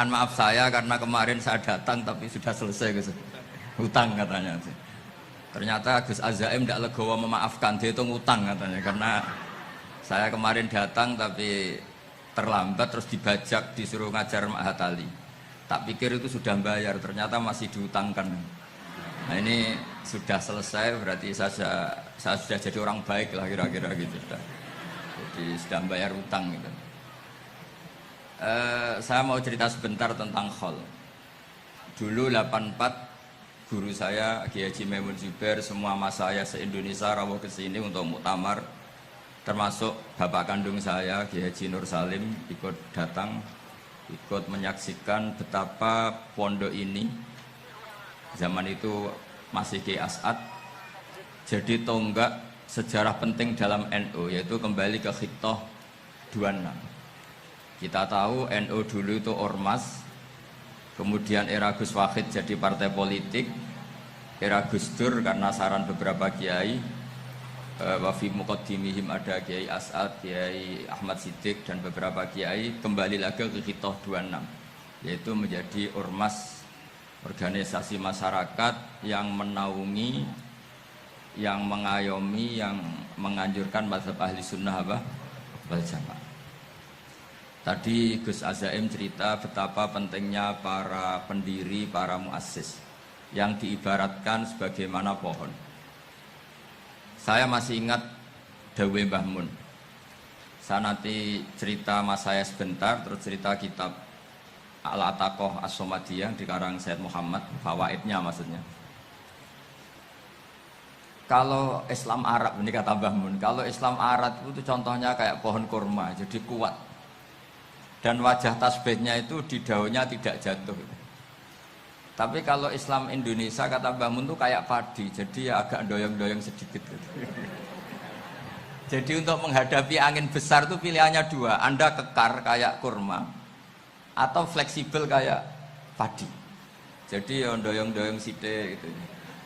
Maaf saya karena kemarin saya datang tapi sudah selesai Gus. Hutang katanya. Ternyata Gus Azaim tidak legowo memaafkan, dia itu ngutang katanya karena saya kemarin datang tapi terlambat terus dibajak disuruh ngajar Ma'had Ali. Tak pikir itu sudah bayar, ternyata masih diutangkan. Nah ini sudah selesai berarti saya sudah jadi orang baik lah kira-kira gitu sudah. Jadi sudah bayar utang gitu. Saya mau cerita sebentar tentang khol. Dulu 84 guru saya Kiai Haji Maimun Zubair, semua mas saya se-Indonesia rawuh ke sini untuk muktamar, termasuk bapak kandung saya Kiai Haji Nur Salim ikut datang, ikut menyaksikan betapa pondok ini zaman itu masih Kiai As'ad jadi tonggak sejarah penting dalam NU, yaitu kembali ke Khittah 26. Kita tahu NU dulu itu ormas, kemudian era Gus Wahid jadi partai politik, era Gus Dur karena saran beberapa kiai, wafi muqaddimihim ada Kiai As'ad, Kiai Ahmad Siddiq dan beberapa kiai, kembali lagi ke Khittah 26, yaitu menjadi ormas, organisasi masyarakat yang menaungi, yang mengayomi, yang menganjurkan mazhab ahli sunnah wal jamaah. Tadi Gus Azaim cerita betapa pentingnya para pendiri, para muassis yang diibaratkan sebagaimana pohon. Saya masih ingat Dawe Mbah Mun. Saya nanti cerita mas saya sebentar, terus cerita kitab Al-Ataqoh As-Somadiyah dikarang Said Muhammad, fawaidnya maksudnya. Kalau Islam Arab, ini kata Mbah Mun, kalau Islam Arab itu contohnya kayak pohon kurma, jadi kuat. Dan wajah tasbihnya itu di daunnya tidak jatuh. Tapi kalau Islam Indonesia kata Mbah Mun itu kayak padi, jadi ya agak doyong-doyong sedikit gitu. Jadi untuk menghadapi angin besar itu pilihannya dua, Anda kekar kayak kurma atau fleksibel kayak padi. Jadi ya doyong-doyong sithik gitu.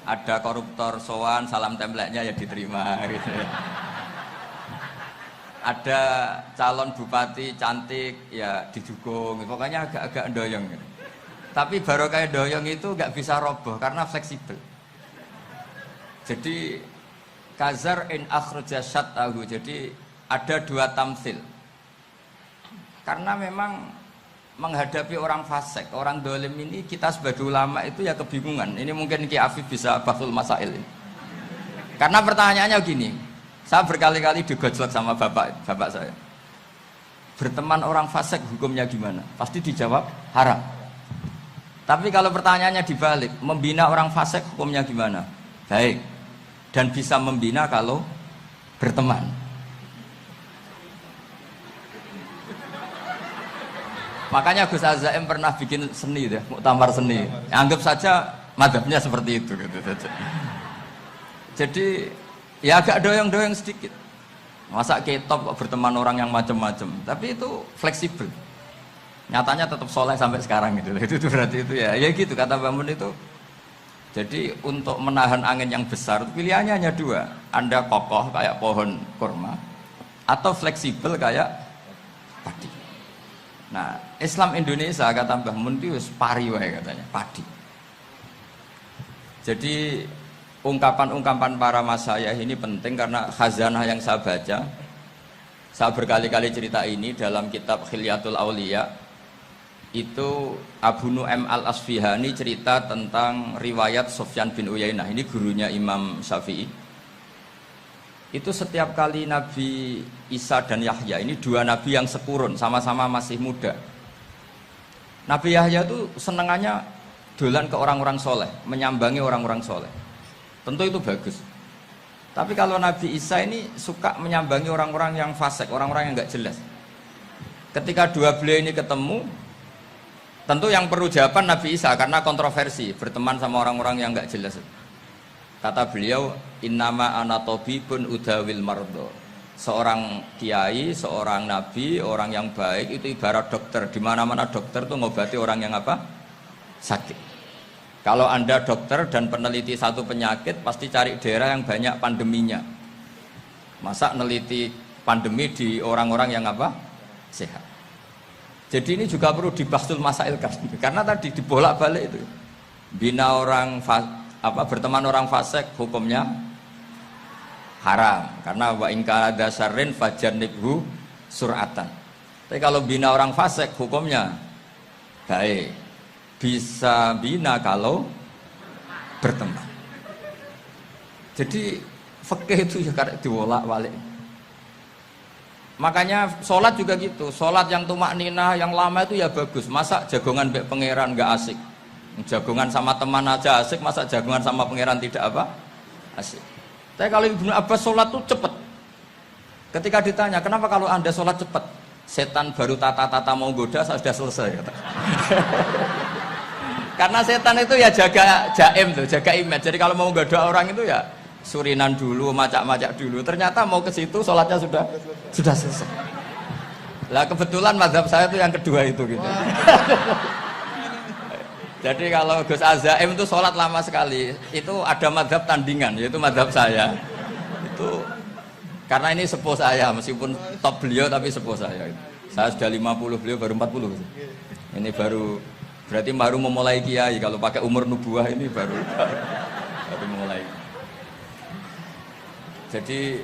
Ada koruptor sowan, salam templeknya ya diterima gitu. Ada calon bupati cantik ya didukung, pokoknya agak-agak doyong gitu. Tapi baru kayak doyong itu nggak bisa roboh karena fleksibel. Jadi kazar in akhraja syatahu, jadi ada dua tamsil. Karena memang menghadapi orang fasik, orang dolim ini kita sebagai ulama itu ya kebingungan. Ini mungkin Ki Afif bisa bahsul masail ini. Karena pertanyaannya gini, saya berkali-kali digojlok sama bapak saya. Berteman orang fasik hukumnya gimana? Pasti dijawab haram. Tapi kalau pertanyaannya dibalik, membina orang fasik hukumnya gimana? Baik. Dan bisa membina kalau berteman. Makanya Gus Azaim pernah bikin seni deh, muktamar seni. Anggap saja madhabnya seperti itu gitu. Jadi ya agak doyong-doyong sedikit. Masa ketop kok berteman orang yang macam-macam. Tapi itu fleksibel. Nyatanya tetap soleh sampai sekarang gitu. Itu berarti itu ya gitu kata Bamun itu. Jadi untuk menahan angin yang besar pilihannya hanya dua. Anda kokoh kayak pohon kurma atau fleksibel kayak padi. Nah, Islam Indonesia kata Mbah Mun itu pari wae katanya, padi. Jadi ungkapan-ungkapan para masyayikh ini penting karena khazanah yang saya baca. Saya berkali-kali cerita ini dalam kitab Khilyatul Auliya. Itu Abu Nu'aim Al-Asfihani cerita tentang riwayat Sufyan bin Uyainah. Ini gurunya Imam Syafi'i. Itu setiap kali Nabi Isa dan Yahya, ini dua nabi yang sekurun, sama-sama masih muda. Nabi Yahya itu senengannya dolan ke orang-orang soleh, menyambangi orang-orang soleh. Tentu itu bagus. Tapi kalau Nabi Isa ini suka menyambangi orang-orang yang fasik, orang-orang yang nggak jelas. Ketika dua beliau ini ketemu, tentu yang perlu jawaban Nabi Isa karena kontroversi, berteman sama orang-orang yang nggak jelas. Kata beliau, innama ana tabibun udawil mardo. Seorang kiai, seorang nabi, orang yang baik itu ibarat dokter. Di mana-mana dokter tuh ngobati orang yang apa? Sakit. Kalau Anda dokter dan peneliti satu penyakit, pasti cari daerah yang banyak pandeminya. Masa neliti pandemi di orang-orang yang apa? Sehat. Jadi ini juga perlu dibahsul masailkan karena tadi dibolak-balik itu. Bina orang berteman orang fasik hukumnya haram karena wa in kana dasarrin fajannibhu sur'atan. Tapi kalau bina orang fasik hukumnya baik. Bisa bina kalau berteman. Jadi fikih itu ya karek diwolak-walik. Makanya sholat juga gitu, sholat yang tumak ninah yang lama itu ya bagus. Masa jagongan mbek pangeran nggak asik, jagongan sama teman aja asik, masa jagongan sama pangeran tidak apa asik. Tapi kalau Ibnu Abbas sholat tuh cepet. Ketika ditanya kenapa kalau anda sholat cepet, setan baru tata-tata mau goda sudah selesai kata. Karena setan itu ya jaga jaim tuh, jaga image. Jadi kalau mau goda orang itu ya surinan dulu, macak-macak dulu. Ternyata mau ke situ sholatnya sudah selesai. Lah kebetulan mazhab saya itu yang kedua itu gitu. Jadi kalau Gus Azaim itu sholat lama sekali. Itu ada mazhab tandingan, yaitu mazhab saya. Itu karena ini sepuh saya, meskipun top beliau tapi sepuh saya. Saya sudah 50, beliau baru 40 gitu. Ini berarti baru memulai kiai. Kalau pakai umur nubuah ini baru mulai. Jadi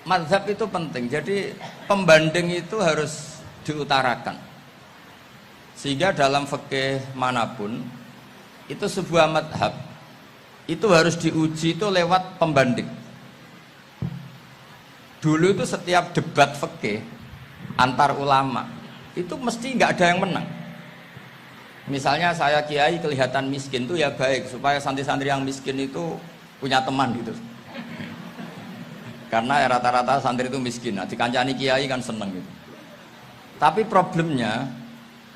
mazhab itu penting. Jadi pembanding itu harus diutarakan. Sehingga dalam fikih manapun itu sebuah mazhab itu harus diuji itu lewat pembanding. Dulu itu setiap debat fikih antar ulama itu mesti nggak ada yang menang. Misalnya saya kiai kelihatan miskin itu ya baik supaya santri-santri yang miskin itu punya teman gitu. Karena rata-rata santri itu miskin, nah dikancani kiai kan seneng gitu. Tapi problemnya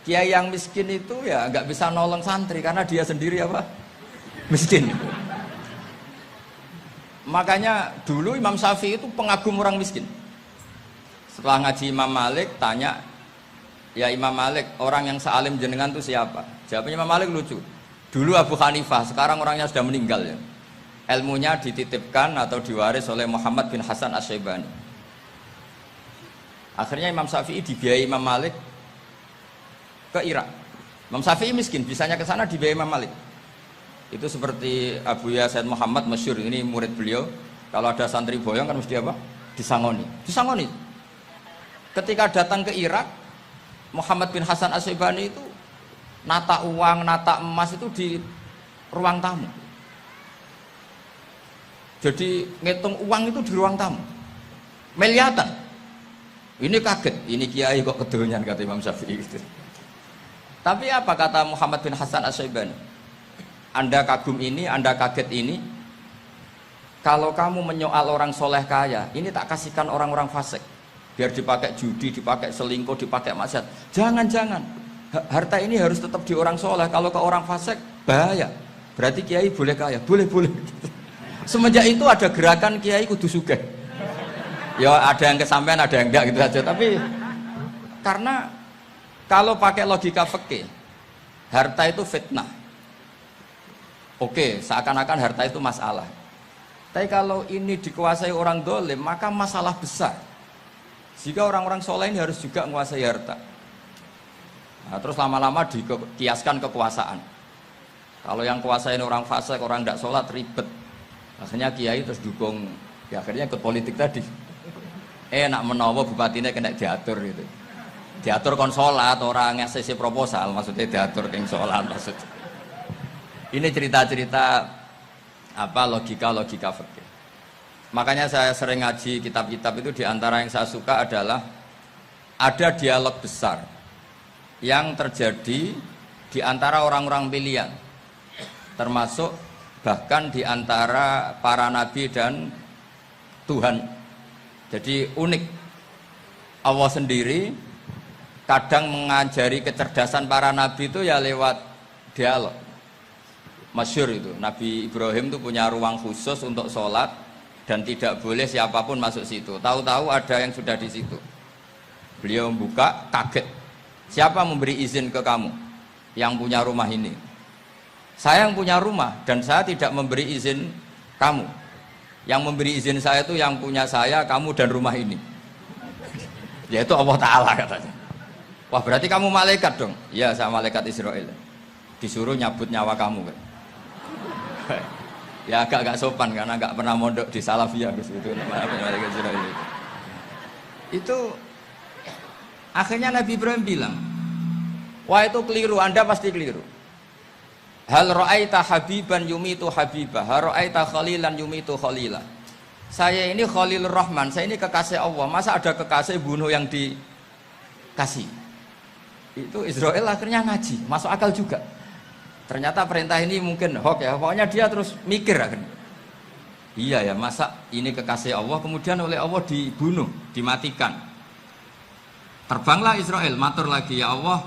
kiai yang miskin itu ya nggak bisa nolong santri karena dia sendiri apa miskin. Makanya dulu Imam Syafi'i itu pengagum orang miskin. Setelah ngaji Imam Malik tanya, ya Imam Malik orang yang sealim jenengan itu siapa? Jawabnya Imam Malik lucu. Dulu Abu Hanifah, sekarang orangnya sudah meninggal ya. Ilmunya dititipkan atau diwaris oleh Muhammad bin Hasan Asy-Syaibani. Akhirnya Imam Syafi'i dibiayai Imam Malik ke Irak. Imam Syafi'i miskin, bisanya ke sana dibiayai Imam Malik. Itu seperti Abu Ya Said Muhammad masyhur, ini murid beliau. Kalau ada santri boyong kan mesti apa? Disangoni. Ketika datang ke Irak, Muhammad bin Hasan Asy-Syaibani itu nata uang, nata emas itu di ruang tamu. Jadi ngitung uang itu di ruang tamu miliatan. Ini kaget, ini kiai kok kedonyan kata Imam Syafi'i gitu. Tapi apa kata Muhammad bin Hasan Asy-Syaibani? Anda kagum ini, Anda kaget ini. Kalau kamu menyoal orang soleh kaya, ini tak kasihkan orang-orang fasik biar dipakai judi, dipakai selingkuh, dipakai maksiat. Jangan-jangan harta ini harus tetap di orang soleh. Kalau ke orang fasik bahaya. Berarti kiai boleh kaya, boleh. Semenjak itu ada gerakan kiai kudu sugih. Ya ada yang kesampaian, ada yang enggak gitu aja. Tapi karena kalau pakai logika fikih, harta itu fitnah. Oke, seakan-akan harta itu masalah. Tapi kalau ini dikuasai orang dolim, maka masalah besar. Jika orang-orang soleh ini harus juga menguasai harta. Nah, terus lama-lama dikiaskan kekuasaan. Kalau yang kuasain orang fasik, orang tidak sholat ribet. Akhirnya kiai terus dukung, ya akhirnya ikut politik tadi. Nak menawa bupatinya kena diatur gitu. Diatur kon sholat, orang ngasih proposal, maksudnya diatur keng sholat maksudnya. Ini cerita-cerita apa logika fikih. Makanya saya sering ngaji kitab-kitab itu, diantara yang saya suka adalah ada dialog besar yang terjadi di antara orang-orang pilihan, termasuk bahkan di antara para nabi dan Tuhan. Jadi unik, Allah sendiri kadang mengajari kecerdasan para nabi itu ya lewat dialog. Masyhur itu, Nabi Ibrahim itu punya ruang khusus untuk sholat dan tidak boleh siapapun masuk situ. Tahu-tahu ada yang sudah di situ. Beliau membuka, kaget. Siapa memberi izin ke kamu yang punya rumah ini? Saya yang punya rumah dan saya tidak memberi izin kamu. Yang memberi izin saya itu yang punya saya, kamu dan rumah ini. Yaitu Allah Ta'ala katanya. Wah berarti kamu malaikat dong. Iya saya malaikat Israel. Disuruh nyabut nyawa kamu kan. Ya agak sopan karena nggak pernah mondok di Salafiyah gitu malaikat Israel itu. Akhirnya Nabi Ibrahim bilang, wah itu keliru, Anda pasti keliru. Hal ra'aita habiban yumitu habibah, hal ra'aita khalilan yumitu khalila. Saya ini Khalilur Rahman, saya ini kekasih Allah. Masa ada kekasih bunuh yang dikasih? Itu Israel akhirnya ngaji, masuk akal juga. Ternyata perintah ini mungkin hoax ya, pokoknya dia terus mikir akhirnya. Iya ya, masa ini kekasih Allah kemudian oleh Allah dibunuh, dimatikan. Terbanglah Israel, matur lagi, ya Allah,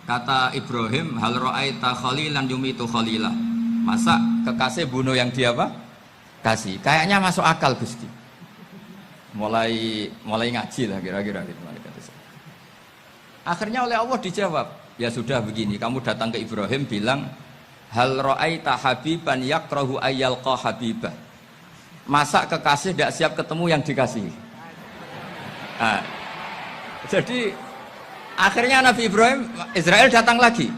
kata Ibrahim, hal ra'aita khalilan yumitu khalila. Masa kekasih bunuh yang dia apa? Kasih. Kayaknya masuk akal Gusti. Mulai ngaji lah kira-kira gitu. Akhirnya oleh Allah dijawab, ya sudah begini, kamu datang ke Ibrahim bilang, hal ra'aita habiban yakrahu ayyalqa habibah. Masa kekasih tidak siap ketemu yang dikasihi? Nah, jadi akhirnya Nabi Ibrahim, Israel datang lagi.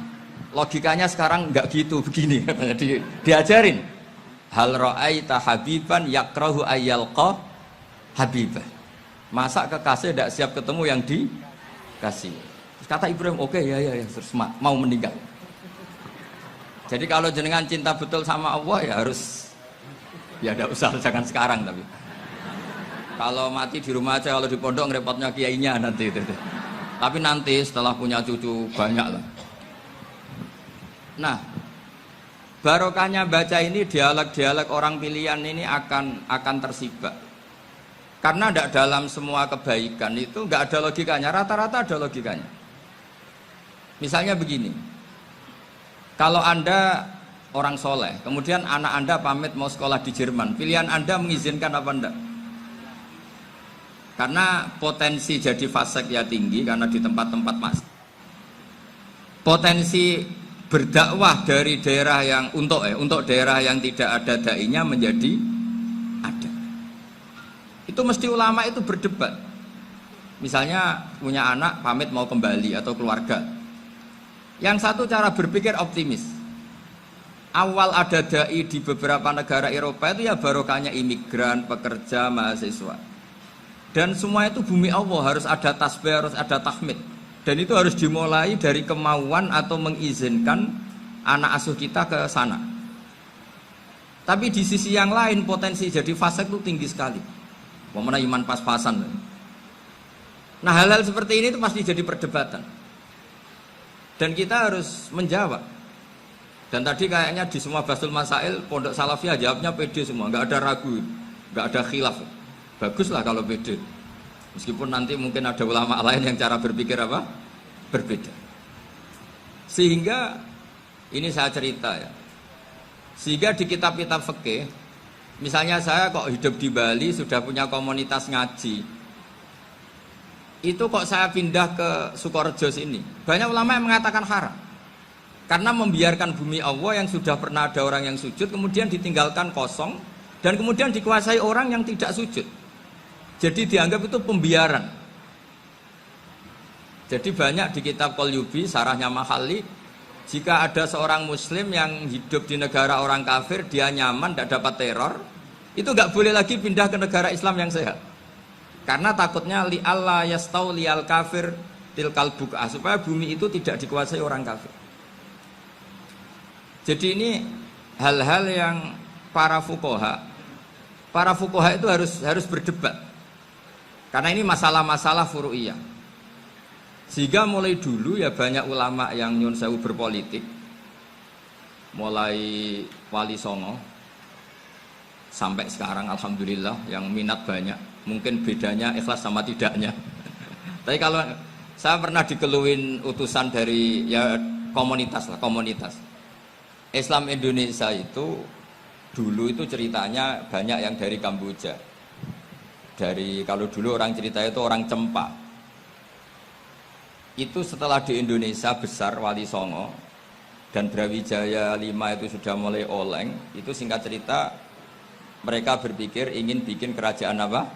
Logikanya sekarang enggak gitu, begini. Jadi diajarin. Hal ra'aita habiban yakrahu ayyalqa habibah. Masa kekasih tidak siap ketemu yang dikasih? Terus kata Ibrahim, oke, ya, terus mau meninggal. Jadi kalau jenengan cinta betul sama Allah ya harus, ya tidak usah, jangan sekarang tapi. Kalau mati di rumah aja, kalau di pondok ngerepotnya kiainya nanti itu. Tapi nanti setelah punya cucu banyak lah. Nah, barokahnya baca ini, dialog-dialog orang pilihan ini akan tersibak. Karena tidak dalam semua kebaikan itu nggak ada logikanya, rata-rata ada logikanya. Misalnya begini, kalau Anda orang soleh, kemudian anak Anda pamit mau sekolah di Jerman, pilihan Anda mengizinkan apa enggak? Karena potensi jadi fasik ya tinggi, karena di tempat-tempat potensi berdakwah dari daerah yang untuk daerah yang tidak ada dai-nya menjadi ada. Itu mesti ulama itu berdebat. Misalnya punya anak pamit mau kembali atau keluarga. Yang satu cara berpikir optimis. Awal ada dai di beberapa negara Eropa itu ya barokahnya imigran, pekerja, mahasiswa. Dan semua itu bumi Allah, harus ada tasbih, harus ada tahmid. Dan itu harus dimulai dari kemauan atau mengizinkan anak asuh kita ke sana. Tapi di sisi yang lain potensi jadi fasik itu tinggi sekali. Mana iman pas-pasan. Nah hal-hal seperti ini itu pasti jadi perdebatan. Dan kita harus menjawab. Dan tadi kayaknya di semua Basul Masail Pondok Salafiyah jawabnya pede semua, nggak ada ragu, nggak ada khilaf. Baguslah kalau pede. Meskipun nanti mungkin ada ulama lain yang cara berpikir apa? Berbeda. Sehingga ini saya cerita ya. Sehingga di kitab-kitab fikih, misalnya saya kok hidup di Bali sudah punya komunitas ngaji. Itu kok saya pindah ke Sukorejo sini. Banyak ulama yang mengatakan haram. Karena membiarkan bumi Allah yang sudah pernah ada orang yang sujud kemudian ditinggalkan kosong dan kemudian dikuasai orang yang tidak sujud. Jadi dianggap itu pembiaran. Jadi banyak di kitab Qalyubi, sarahnya Mahalli, jika ada seorang muslim yang hidup di negara orang kafir, dia nyaman, tidak dapat teror, itu nggak boleh lagi pindah ke negara Islam yang sehat. Karena takutnya li Allah yastau lial kafir tilkal buk'ah, supaya bumi itu tidak dikuasai orang kafir. Jadi ini hal-hal yang para fuqaha itu harus berdebat. Karena ini masalah-masalah furu'iyah. Sehingga mulai dulu ya banyak ulama yang nyun sewu berpolitik. Mulai Wali Songo sampai sekarang alhamdulillah yang minat banyak. Mungkin bedanya ikhlas sama tidaknya. Tapi kalau saya pernah dikeluhin utusan dari ya komunitas. Islam Indonesia itu dulu itu ceritanya banyak yang dari Kamboja. Kalau dulu orang cerita itu orang Cempa. Itu setelah di Indonesia besar Wali Songo dan Brawijaya 5 itu sudah mulai oleng. Itu singkat cerita mereka berpikir ingin bikin kerajaan apa?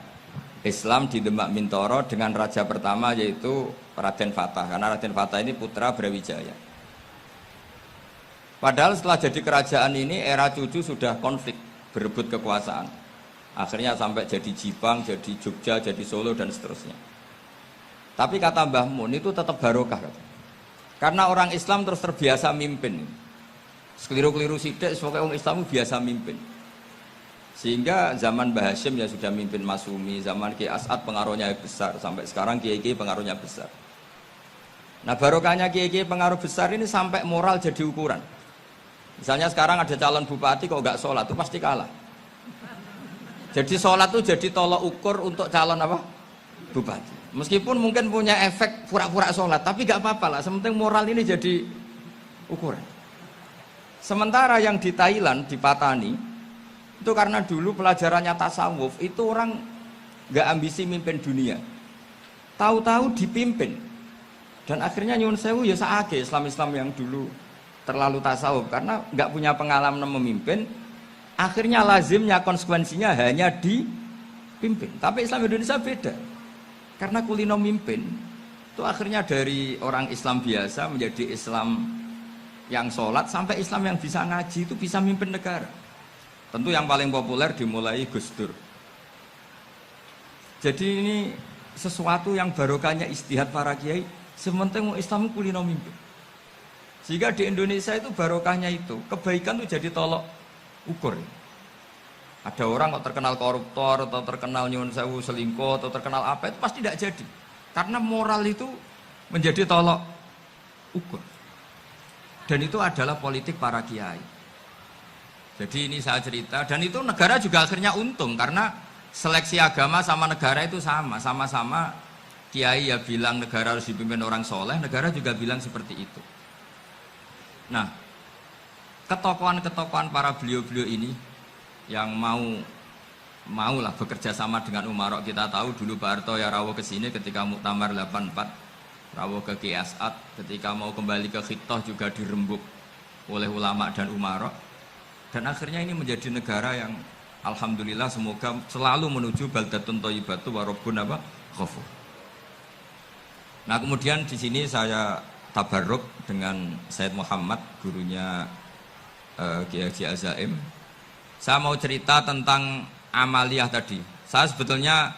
Islam di Demak Mintoro dengan raja pertama yaitu Raden Fatah, karena Raden Fatah ini putra Brawijaya. Padahal setelah jadi kerajaan ini era cucu sudah konflik, berebut kekuasaan. Akhirnya sampai jadi Jipang, jadi Jogja, jadi Solo dan seterusnya. Tapi kata Mbah Mun itu tetap barokah. Karena orang Islam terus terbiasa mimpin. Sekeliru-keliru sidik, pokoknya orang Islam biasa mimpin. Sehingga zaman Mbah Hashim ya sudah mimpin Masumi, zaman Ki As'ad pengaruhnya besar, sampai sekarang Kiai pengaruhnya besar. Nah barokahnya Kiai pengaruh besar ini sampai moral jadi ukuran. Misalnya sekarang ada calon bupati kok nggak sholat itu pasti kalah. Jadi sholat itu jadi tolok ukur untuk calon apa? Bupati. Meskipun mungkin punya efek pura-pura sholat, tapi nggak apa-apa lah. Sementing moral ini jadi ukuran. Sementara yang di Thailand, di Patani, itu karena dulu pelajarannya tasawuf, itu orang nggak ambisi mimpin dunia. Tahu-tahu dipimpin. Dan akhirnya nyuwun sewu ya saake Islam-Islam yang dulu terlalu tasawuf karena nggak punya pengalaman memimpin, akhirnya lazimnya konsekuensinya hanya dipimpin. Tapi Islam Indonesia beda, karena kulino mimpin itu akhirnya dari orang Islam biasa menjadi Islam yang sholat sampai Islam yang bisa ngaji itu bisa mimpin negara. Tentu yang paling populer dimulai Gus Dur. Jadi ini sesuatu yang barokahnya istihad para kiai, sementing Islam kulino mimpin. Sehingga di Indonesia itu barokahnya itu, kebaikan itu jadi tolok ukur. Ada orang kok terkenal koruptor, atau terkenal nyuwun sewu selingkuh, atau terkenal apa, itu pasti tidak jadi. Karena moral itu menjadi tolok ukur. Dan itu adalah politik para kiai. Jadi ini saya cerita, dan itu negara juga akhirnya untung, karena seleksi agama sama negara itu sama-sama kiai ya bilang negara harus dipimpin orang soleh, negara juga bilang seperti itu. Nah, ketokohan-ketokohan para beliau-beliau ini yang mau lah bekerja sama dengan umarok. Kita tahu dulu Pak Harto ya rawuh ke sini ketika Muktamar 84, rawuh ke Ki As'ad, ketika mau kembali ke Khittah juga dirembuk oleh ulama dan umarok. Dan akhirnya ini menjadi negara yang alhamdulillah semoga selalu menuju baldatun thayyibatu wa rabbun ghafur. Nah, kemudian di sini saya tabarruk dengan Said Muhammad, gurunya Kiai Haji Azaim. Saya mau cerita tentang amaliyah tadi. Saya sebetulnya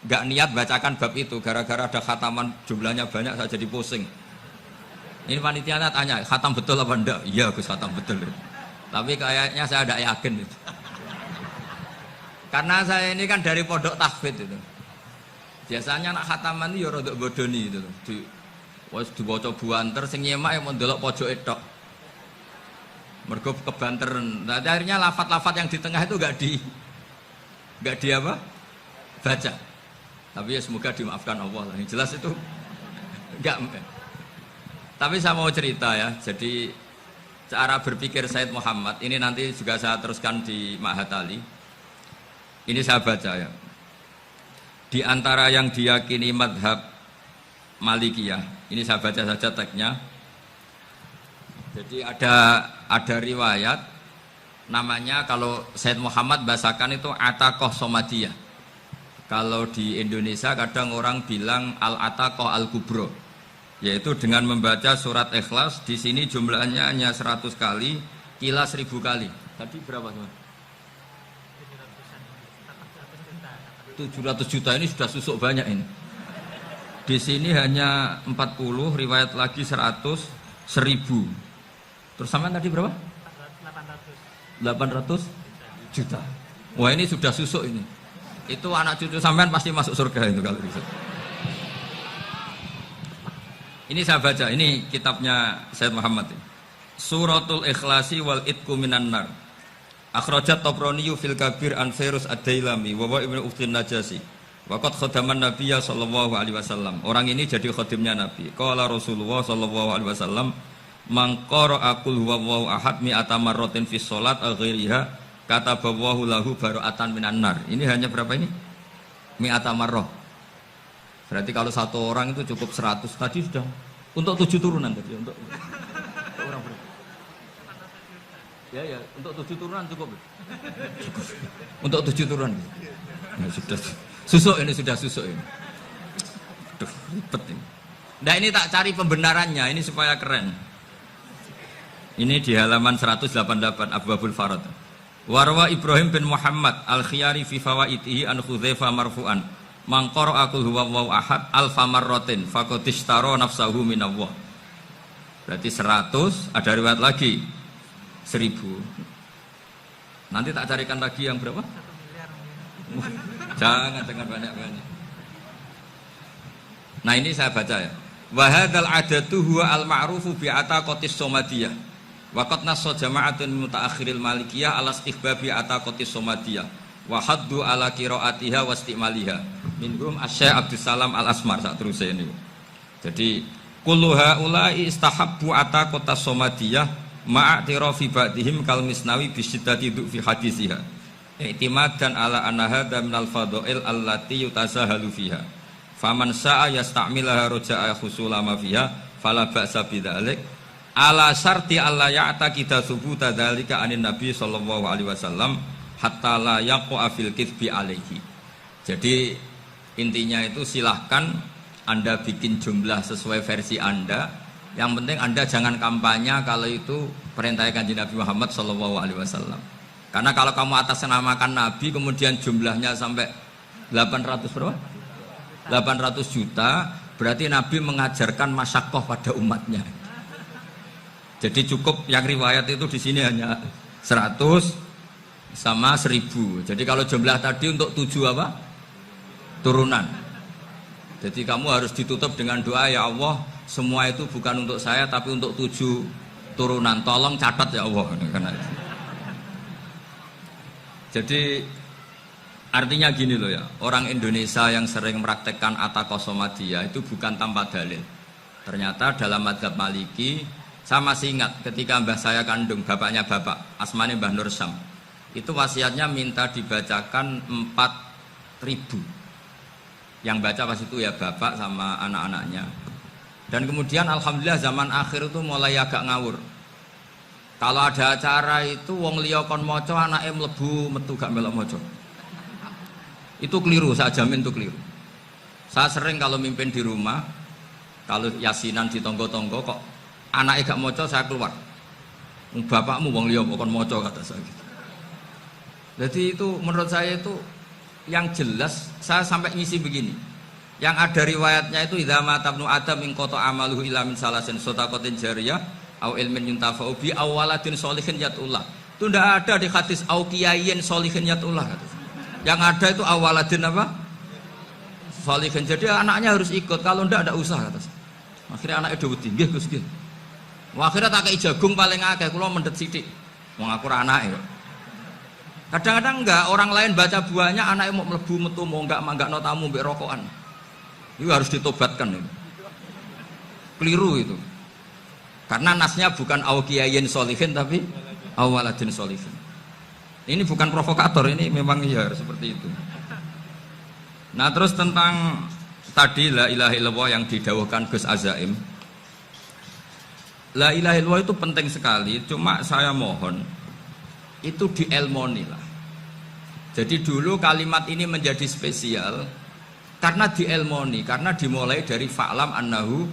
nggak niat bacakan bab itu, gara-gara ada khataman jumlahnya banyak saya jadi pusing. Ini panitianya tanya, khatam betul apa enggak? Iya Gus, khatam betul. Tapi kayaknya saya tidak yakin itu. Karena saya ini kan dari pondok tahfidz itu. Biasanya anak khataman itu ya rodok bodoni itu. Wes diwaca buanter sing nyemak ya mau ndelok pojoke tok. Mergo kebanteren. Nah, akhirnya lafat-lafat yang di tengah itu enggak di apa? Baca. Tapi ya semoga dimaafkan Allah lah. Yang jelas itu enggak. Tapi saya mau cerita ya. Jadi cara berpikir Said Muhammad ini nanti juga saya teruskan di Ma'had Ali. Ini saya baca ya. Di antara yang diyakini madhab Malikiyah, ini saya baca saja teksnya. Jadi ada riwayat namanya, kalau Said Muhammad bahasakan itu Ataqoh Somadiyah. Kalau di Indonesia kadang orang bilang Al-Ataqoh Al-Kubro, yaitu dengan membaca surat Ikhlas. Di sini jumlahnya hanya 100 kali, kila 1000 kali. Tadi berapa teman? 700 juta, ini sudah susuk banyak ini. Di sini hanya 40, riwayat lagi 100, 1000. Terus sampai tadi berapa? 800 juta. Wah, ini sudah susuk ini. Itu anak cucu sampean pasti masuk surga itu kalau bisa. Ini saya baca, ini kitabnya Said Muhammad. Suratul Ikhlasi wal Itqu minan nar. Akhrajat Tabrani fil Kabir an Fairuz Ad-Dailami wa wa Ibnu Uthtin Najasi. Waqad khadaman Nabiyya sallallahu alaihi wasallam. Orang ini jadi khadimnya Nabi. Qala Rasulullah sallallahu alaihi wasallam, "Man qara'a qul huwallahu ahad mi'ata marratin fi shalat ghairiha kataballahu lahu bara'atan minan nar." Ini hanya berapa ini? Mi'ata marrah. Berarti kalau satu orang itu cukup 100. Tadi sudah untuk 7 turunan tadi untuk orang berapa? Ya, untuk 7 turunan cukup. Cukup. Untuk 7 turunan. Ya sudah. Susuk ini sudah susuk ini. Duh, ribet ini. Nah ini tak cari pembenarannya, ini supaya keren. Ini di halaman 188 Abwabul Farad. Warwa Ibrahim bin Muhammad al-Khiyari fi fawaitihi an Hudzaifah marfu'an. Man qara'a qul huwallahu ahad alfa marratin faqad ishtara nafsahu minallah. Berarti 100, ada riwayat lagi 1000. Nanti tak carikan lagi yang berapa? 1 miliar. Jangan banyak-banyak. Nah ini saya baca ya. Wa hadzal adatu huwa al-ma'rufu bi ataqatis somadiyah. Wa qad nassa jama'atun mutaakhiril malikiyah ala istihbabi ataqatis somadiyah. Wa haddu ala qiraatiha wa istimaliha. Minhum Asy-Syaikh Abdus Salam Al-Asmar sak teruse ini. Jadi kullu haula'i istahabbu ataqatas somadiyah ma'atirafi ba'dihim kal misnawi bi syiddati fi hadisiha. I'timadan ala anna hadza minal fadha'il allati yutasahalu fiha. Faman sa'a yasta'milaha roja'a khusula ma fiha fala ba'sa bidzalik ala syarti alla ya'taqida thubuta dzalika anin nabi sallallahu alaihi wasallam hatta la yaqa fil kitsbi alaihi. Jadi intinya itu silahkan Anda bikin jumlah sesuai versi Anda. Yang penting Anda jangan kampanye kalau itu perintah Kanjeng Nabi Muhammad sallallahu alaihi wasallam. Karena kalau kamu atasnamakan Nabi kemudian jumlahnya sampai 800 berapa? 800 juta, berarti Nabi mengajarkan masyaqqah pada umatnya. Jadi cukup yang riwayat itu di sini hanya 100 sama 1000. Jadi kalau jumlah tadi untuk 7 apa? Turunan. Jadi kamu harus ditutup dengan doa, ya Allah, semua itu bukan untuk saya tapi untuk 7 turunan. Tolong catat ya Allah. Jadi artinya gini loh ya, orang Indonesia yang sering mempraktekkan ataqah somadiyah itu bukan tanpa dalil. Ternyata dalam madzhab Maliki, saya masih ingat ketika mbah saya kandung, bapaknya bapak, asmane Mbah Nur Syam, itu wasiatnya minta dibacakan 4.000. Yang baca pas itu ya bapak sama anak-anaknya. Dan kemudian alhamdulillah zaman akhir itu mulai agak ngawur. Kalau ada acara itu wong liya kon maca anake mlebu metu gak melok maca. Itu keliru, saya jamin itu keliru. Saya sering kalau mimpin di rumah, kalau yasinan di tonggo-tonggo kok anaknya gak maca, saya keluar. Bapakmu wong liya kon maca kata saya gitu. Jadi itu menurut saya itu yang jelas, saya sampai ngisi begini. Yang ada riwayatnya itu idza mata ibnu adam in qata amaluhu illa min salasin shadaqatin jariyah au ilmin yuntafa'u bi aw waladin sholihin yatullah. Itu ndak ada di hadis au kiyayin sholihin yatullah. Yang ada itu awaladin apa? Sholihin. Jadi anaknya harus ikut, kalau ndak usah kata. Akhirnya anaknya udah wedi, nggih Gus nggih. Akhirnya tak kei jagung paling akeh, kula mendet sithik. Wong aku ora anake kok. Kadang-kadang enggak, orang lain baca buahnya, anaknya mau mlebu metu mau enggak no tamu mbek rokokan. Itu harus ditobatkan itu. Keliru itu. Karena nasnya bukan awqiyayin sholihin tapi awaladin sholihin. Ini bukan provokator, ini memang ya seperti itu. Nah terus tentang tadi la ilaha illallah yang didawuhkan Gus Azaim. La ilaha illallah itu penting sekali, cuma saya mohon itu dielmoni lah. Jadi dulu kalimat ini menjadi spesial karena dielmoni, karena dimulai dari fa'lam annahu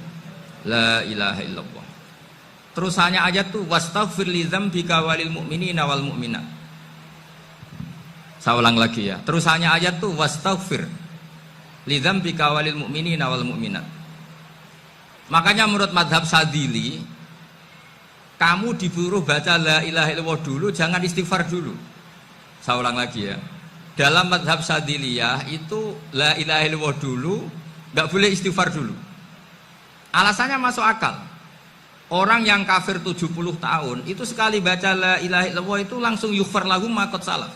la ilaha illallah. Terusannya ayat tuh wastaghfir li dzambika walil mu'minina wal mu'minat. Saya ulang lagi ya. Terusannya ayat tuh wastaghfir li dzambika walil mu'minina wal mu'minat. Makanya menurut mazhab Sadili, kamu disuruh baca la ilaha illallah dulu, jangan istighfar dulu. Saya ulang lagi ya. Dalam mazhab Sadiliyah itu la ilaha illallah dulu, enggak boleh istighfar dulu. Alasannya masuk akal. Orang yang kafir 70 tahun itu sekali baca la ilaha illallah itu langsung yughfar lahum ma qad salaf.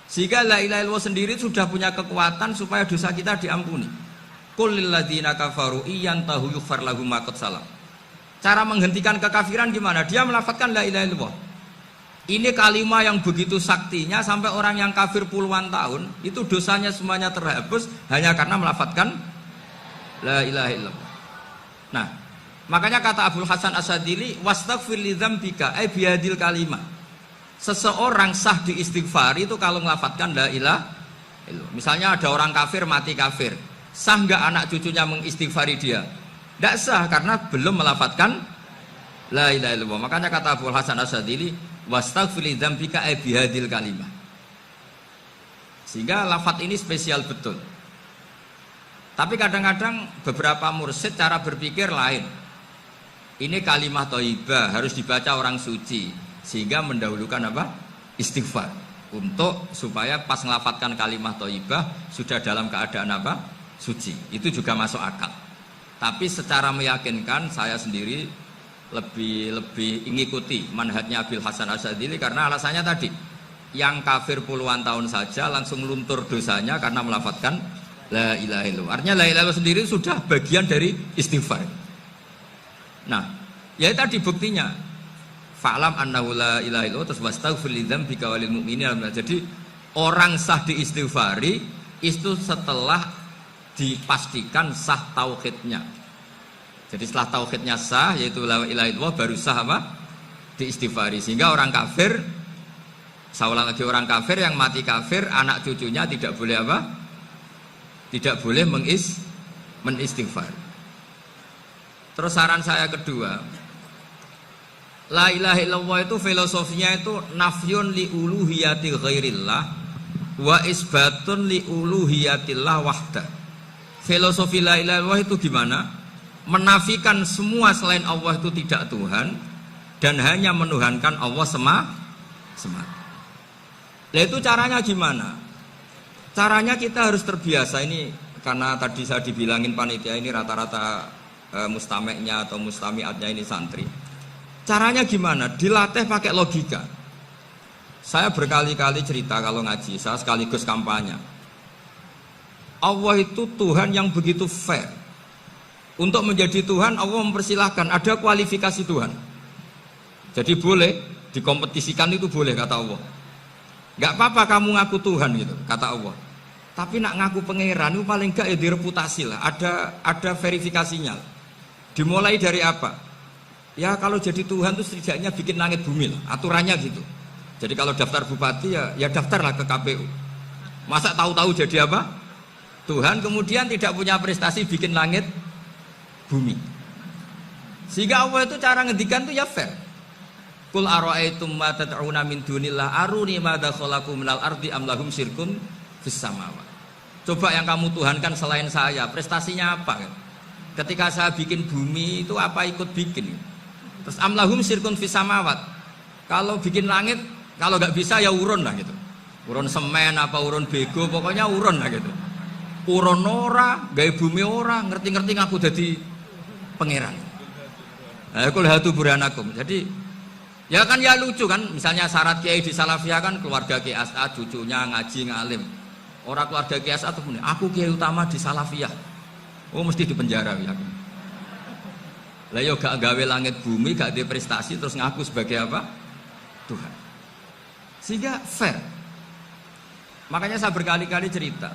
Sehingga la ilaha illallah sendiri sudah punya kekuatan supaya dosa kita diampuni. Qul lil ladzina kafaru iyantahu yughfar lahum ma qad salaf. Cara menghentikan kekafiran gimana? Dia melafadzkan la ilaha illallah. Ini kalimat yang begitu saktinya sampai orang yang kafir puluhan tahun itu dosanya semuanya terhapus hanya karena melafadzkan la ilaha illallah. Nah, makanya kata Abdul Hasan As-Sadili wastaghfir li dzambika ay bihadil kalimah. Seseorang sah diistighfari itu kalau melafadzkan la ilaha Misalnya ada orang kafir mati kafir, sah nggak anak cucunya mengistighfari dia? Tidak sah karena belum melafatkan la ilaha illallah. Makanya kata Abu Hasan Asyadzili, wastaghfir li dzambika bihadil kalimah. Sehingga lafadz ini spesial betul. Tapi kadang-kadang beberapa mursyid cara berpikir lain. Ini kalimah thayyibah harus dibaca orang suci, sehingga mendahulukan apa? Istighfar. Untuk supaya pas ngelafatkan kalimah thayyibah sudah dalam keadaan apa? Suci. Itu juga masuk akal. Tapi secara meyakinkan saya sendiri lebih mengikuti manhajnya Abil Hasan Asyadzili karena alasannya tadi, yang kafir puluhan tahun saja langsung luntur dosanya karena melafatkan la ilaha illallah. Artinya la ilaha illallah sendiri sudah bagian dari istighfar. Nah, ya tadi buktinya. Fa'lam annahu la ilaha illallah terus wastaghfir li dzambika walil mu'minin. Jadi orang sah diistighfari itu setelah dipastikan sah tauhidnya. Jadi setelah tauhidnya sah yaitu la ilaha illallah baru sah apa? Diistighfari. Sehingga orang kafir, saya ulang lagi, orang kafir yang mati kafir anak cucunya tidak boleh apa? Tidak boleh menistighfar. Terus saran saya kedua, la ilaha illallah itu filosofinya itu nafyun li uluhiyati ghairillah wa isbatun li uluhiyatillah wahda. Filosofi la ilaha illallah itu gimana? Menafikan semua selain Allah itu tidak Tuhan dan hanya menuhankan Allah semata. Nah itu caranya gimana? Caranya kita harus terbiasa ini, karena tadi saya dibilangin panitia ini rata-rata mustameknya atau mustamiatnya ini santri. Caranya gimana? Dilatih pakai logika. Saya berkali-kali cerita kalau ngaji, saya sekaligus kampanye. Allah itu Tuhan yang begitu fair. Untuk menjadi Tuhan Allah mempersilahkan, ada kualifikasi Tuhan. Jadi boleh dikompetisikan, itu boleh kata Allah. Gak apa-apa kamu ngaku Tuhan gitu kata Allah. Tapi nak ngaku pangeran itu paling gak ya direputasi lah. Ada verifikasinya. Dimulai dari apa? Ya kalau jadi Tuhan itu setidaknya bikin langit bumi lah. Aturannya gitu. Jadi kalau daftar bupati ya daftarlah ke KPU. Masa tahu-tahu jadi apa? Tuhan kemudian tidak punya prestasi bikin langit bumi. Sehingga Allah itu cara ngendikan itu ya fair. Qul ara'aitum ma tad'una min dunillah aruni madza khalaqu minal ardi am lahum syirkun fis samawati. Coba yang kamu tuhankan selain saya, prestasinya apa? Ketika saya bikin bumi itu apa ikut bikin? Terus am lahum syirkun fis samawati. Kalau bikin langit, kalau nggak bisa ya urun lah gitu. Urun semen apa urun bego, pokoknya urun lah gitu. Urun ora, gawe bumi ora, ngerti-ngerti ngaku dadi pangeran. Qul hatu burhanakum. Jadi ya kan ya lucu kan, misalnya syarat kiai di Salafiyah kan keluarga Kiai As'ad, cucunya ngaji ngalim. Orang keluarga Kiai As'ad tuh aku kiai utama di Salafiyah. Oh mesti dipenjara ya. Lah yo gak gawe langit bumi, gak ada prestasi terus ngaku sebagai apa? Tuhan. Sehingga fair. Makanya saya berkali-kali cerita.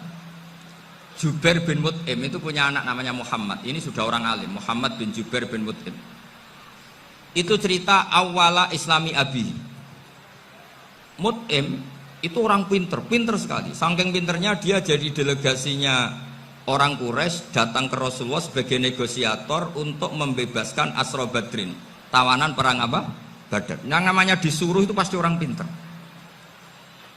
Jubair bin Mut'im itu punya anak namanya Muhammad. Ini sudah orang alim, Muhammad bin Jubair bin Mut'im. Itu cerita awala islami abi. Mut'im itu orang pinter sekali. Saking pinternya dia jadi delegasinya orang Quraisy datang ke Rasulullah sebagai negosiator untuk membebaskan Asra Badrin, tawanan perang apa? Badar. Yang namanya disuruh itu pasti orang pinter.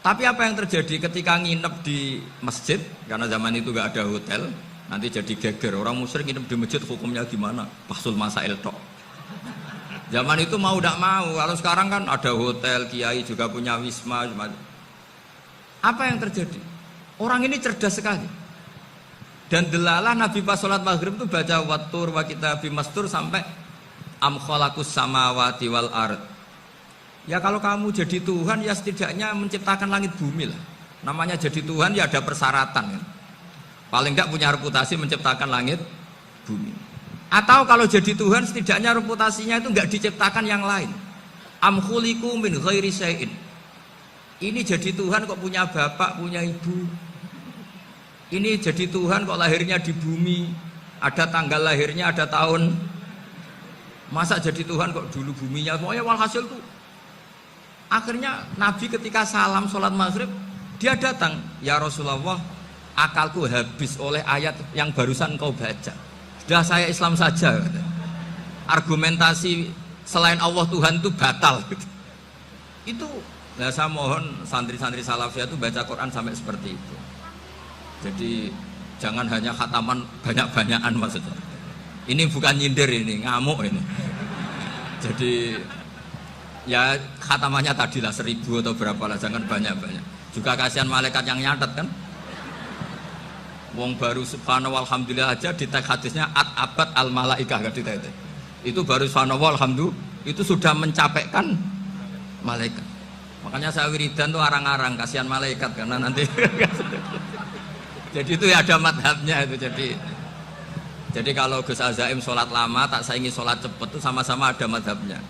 Tapi apa yang terjadi ketika nginep di masjid? Karena zaman itu gak ada hotel, nanti jadi geger. Orang musyrik nginep di masjid hukumnya gimana? Pasul masail tok. Zaman itu mau tidak mau, kalau sekarang kan ada hotel, kiai juga punya wisma. Apa yang terjadi? Orang ini cerdas sekali. Dan delalah Nabi pas sholat maghrib itu baca wattur wa kitabim mastur sampai am khalaqus samawati wal ard. Ya kalau kamu jadi Tuhan ya setidaknya menciptakan langit bumi lah. Namanya jadi Tuhan ya ada persyaratan kan. Paling enggak punya reputasi menciptakan langit bumi. Atau kalau jadi Tuhan setidaknya reputasinya itu enggak diciptakan yang lain. Am khuliqu min ghairi syai'in. Ini jadi Tuhan kok punya bapak, punya ibu. Ini jadi Tuhan kok lahirnya di bumi, ada tanggal lahirnya, ada tahun. Masa jadi Tuhan kok dulu buminya? Pokoknya walhasil tuh. Akhirnya Nabi ketika salam sholat maghrib Dia datang, ya Rasulullah, akalku habis oleh ayat yang barusan kau baca. Sudah saya Islam saja. Argumentasi selain Allah Tuhan itu batal. Itu, nah saya mohon santri-santri salafiyah itu baca Quran sampai seperti itu. Jadi jangan hanya khataman banyak-banyakan maksudnya. Ini bukan nyindir, ini ngamuk ini. Jadi ya khatamannya tadilah 1000 atau berapa lah, jangan banyak-banyak. Juga kasihan malaikat yang nyatet kan. Wong baru subhanallah alhamdulillah aja di teks hadisnya abad al malaikah kan itu. Itu baru subhanallah alhamdulillah itu sudah mencapaikan malaikat. Makanya saya wiridan tuh arang-arang kasihan malaikat karena nanti jadi itu ya ada madhabnya itu. Jadi kalau Gus Azaim sholat lama tak saingi sholat cepet itu sama-sama ada madhabnya.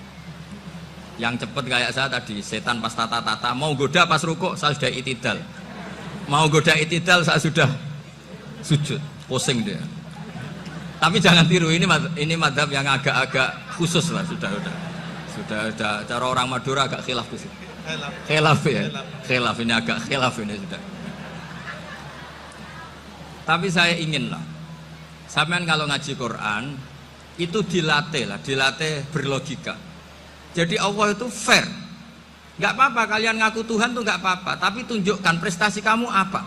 Yang cepet kayak saya tadi, setan pas tata-tata mau goda pas rukuk saya sudah itidal, mau goda itidal saya sudah sujud, pusing dia. Tapi jangan tiru, ini madhab yang agak-agak khusus lah, sudah cara orang Madura agak khilaf khusus. Khilaf ya, khilaf ini agak khilaf ini sudah. Tapi saya ingin lah, sampean kalau ngaji Quran itu dilatih berlogika. Jadi Allah itu fair, nggak apa-apa kalian ngaku Tuhan tuh nggak apa-apa, tapi tunjukkan prestasi kamu apa.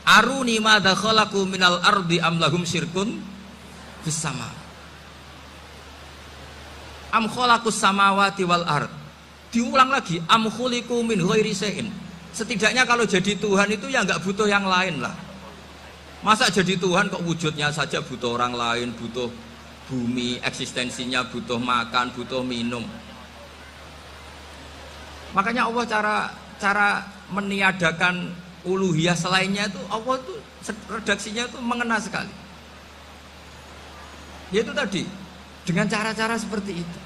Aruni madza khalaqu minal ardi am lahum syirkun fis sama. Am khalaqus samawati wal ard. Diulang lagi, am khuliqu min ghairi syai'in. Setidaknya kalau jadi Tuhan itu ya nggak butuh yang lain lah. Masa jadi Tuhan kok wujudnya saja butuh orang lain, butuh bumi, eksistensinya butuh makan, butuh minum. Makanya Allah cara meniadakan uluhiyah selainnya itu Allah itu redaksinya itu mengena sekali. Yaitu tadi dengan cara-cara seperti itu.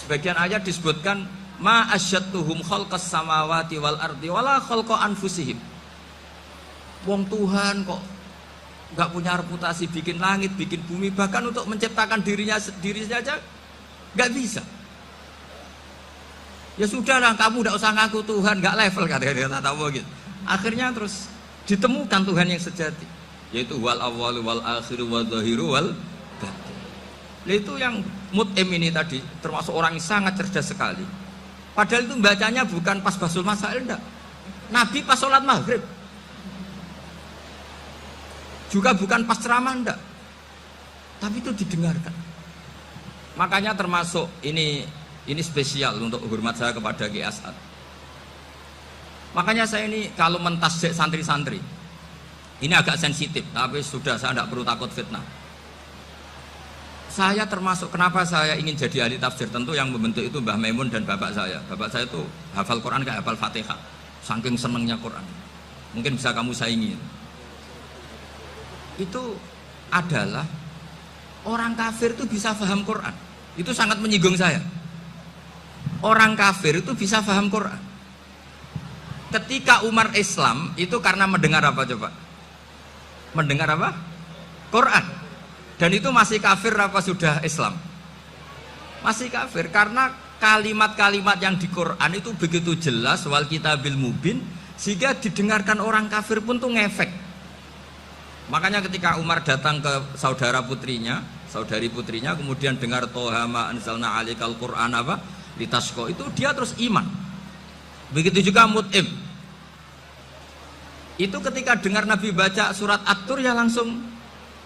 Sebagian ayat disebutkan ma asyattuhum khalqas samawati wal ardi wala khalqa anfusihim. Wong Tuhan kok nggak punya reputasi bikin langit, bikin bumi, bahkan untuk menciptakan diri saja nggak bisa. Ya sudahlah, kamu nggak usah ngaku Tuhan, nggak level kata gitu. Akhirnya terus ditemukan Tuhan yang sejati, yaitu wal awwalu wal akhiru wal zahiru wal batin. Itu yang mut'im ini tadi termasuk orang yang sangat cerdas sekali. Padahal itu bacanya bukan pas basul masail, enggak. Nabi pas sholat maghrib. Juga bukan pas ceramah, enggak. Tapi itu didengarkan. Makanya termasuk ini spesial untuk hormat saya kepada Ki As'ad. Makanya saya ini kalau mentasjik santri-santri, ini agak sensitif, tapi sudah saya tidak perlu takut fitnah. Saya termasuk, kenapa saya ingin jadi ahli tafsir, tentu yang membentuk itu Mbah Maimun dan bapak saya. Bapak saya itu hafal Quran kayak hafal Fatihah, saking senengnya Quran. Mungkin bisa kamu saingi. Itu adalah orang kafir itu bisa paham Quran. Itu sangat menyinggung saya. Orang kafir itu bisa paham Quran. Ketika Umar Islam itu karena mendengar apa coba? Mendengar apa? Quran. Dan itu masih kafir apa sudah Islam? Masih kafir karena kalimat-kalimat yang di Quran itu begitu jelas, wal kitabil mubin, sehingga didengarkan orang kafir pun tuh ngefek. Makanya ketika Umar datang ke saudari putrinya, kemudian dengar Toha ma anzalna alikal Quran apa? Litasqa, itu dia terus iman. Begitu juga Mut'im. Itu ketika dengar Nabi baca surat At-Tur ya langsung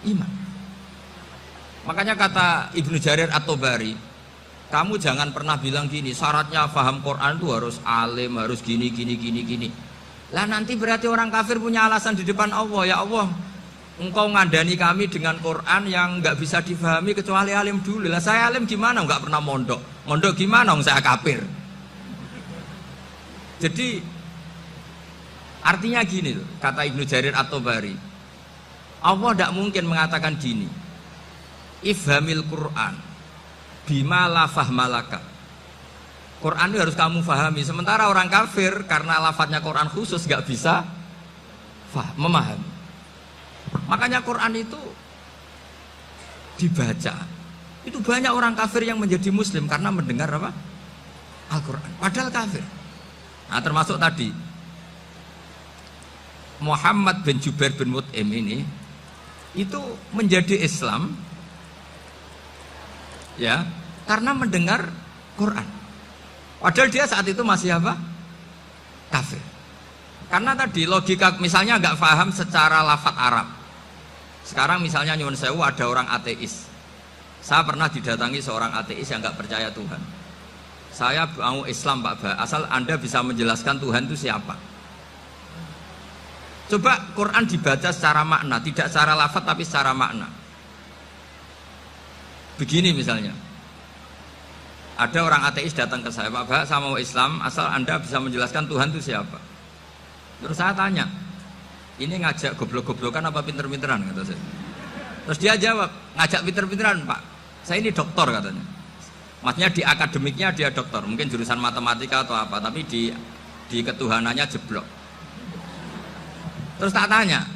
iman. Makanya kata Ibnu Jarir At-Tabari, kamu jangan pernah bilang gini, syaratnya paham Quran itu harus alim, harus gini. Lah nanti berarti orang kafir punya alasan di depan Allah, ya Allah, engkau ngandani kami dengan Quran yang nggak bisa difahami kecuali alim dulu. Lah saya alim gimana? Nggak pernah mondok gimana? Saya kafir. Jadi artinya gini loh, kata Ibnu Jarir At-Tabari, Allah tidak mungkin mengatakan gini, ifhamil Quran bima la fahmalaka. Quran itu harus kamu fahami. Sementara orang kafir karena lafadznya Quran khusus nggak bisa memahami. Makanya Quran itu dibaca. Itu banyak orang kafir yang menjadi muslim karena mendengar apa? Al-Quran. Padahal kafir. Nah, termasuk tadi Muhammad bin Jubair bin Mut'im ini itu menjadi Islam ya karena mendengar Quran. Padahal dia saat itu masih apa? Kafir. Karena tadi logika misalnya nggak paham secara lafadz Arab. Sekarang misalnya nyuwun sewu ada orang ateis. Saya pernah didatangi seorang ateis yang nggak percaya Tuhan. Saya mau Islam Pak Ba, asal Anda bisa menjelaskan Tuhan itu siapa. Coba Quran dibaca secara makna, tidak secara lafadz tapi secara makna. Begini misalnya, ada orang ateis datang ke saya, Pak Ba, saya mau Islam, asal Anda bisa menjelaskan Tuhan itu siapa. Terus saya tanya, ini ngajak goblok-goblokan apa pinter-pinteran, kata saya. Terus dia jawab, ngajak pinter-pinteran Pak, saya ini doktor katanya. Maksudnya di akademiknya dia doktor, mungkin jurusan matematika atau apa, tapi di ketuhanannya jeblok. Terus tak tanya,